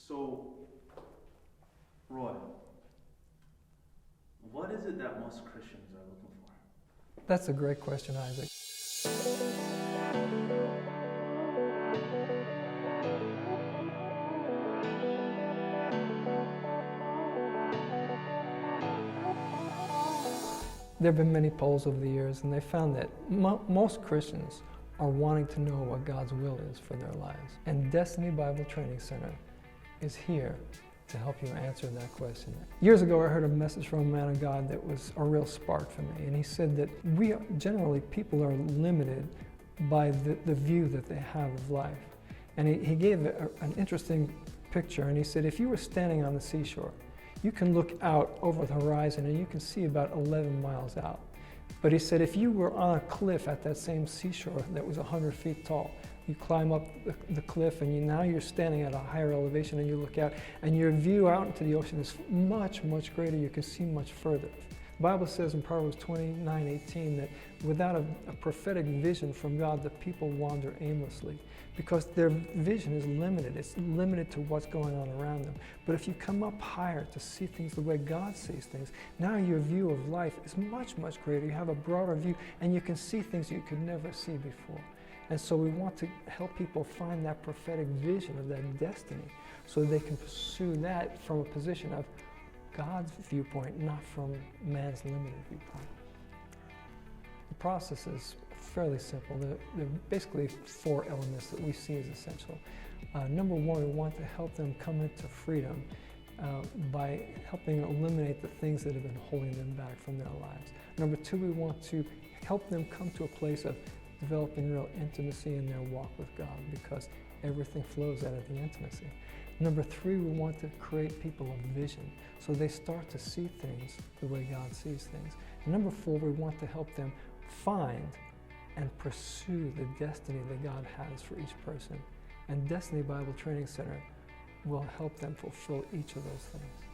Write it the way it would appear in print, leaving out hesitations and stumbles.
So, Roy, what is it that most Christians are looking for? That's a great question, Isaac. There have been many polls over the years, and they found that most Christians are wanting to know what God's will is for their lives. And Destiny Bible Training Center is here to help you answer that question. Years ago, I heard a message from a man of God that was a real spark for me. And he said that people are limited by the view that they have of life. And he gave an interesting picture. And he said, if you were standing on the seashore, you can look out over the horizon and you can see about 11 miles out. But he said, if you were on a cliff at that same seashore that was 100 feet tall, you climb up the cliff and now you're standing at a higher elevation and you look out and your view out into the ocean is much, much greater. You can see much further. The Bible says in Proverbs 29:18 that without a prophetic vision from God, the people wander aimlessly because their vision is limited. It's limited to what's going on around them. But if you come up higher to see things the way God sees things, now your view of life is much, much greater. You have a broader view and you can see things you could never see before. And so we want to help people find that prophetic vision of that destiny so they can pursue that from a position of God's viewpoint, not from man's limited viewpoint. The process is fairly simple. There are basically 4 elements that we see as essential. Number 1, we want to help them come into freedom by helping eliminate the things that have been holding them back from their lives. Number 2, we want to help them come to a place of developing real intimacy in their walk with God because everything flows out of the intimacy. Number 3, we want to create people a vision so they start to see things the way God sees things. And number 4, we want to help them find and pursue the destiny that God has for each person. And Destiny Bible Training Center will help them fulfill each of those things.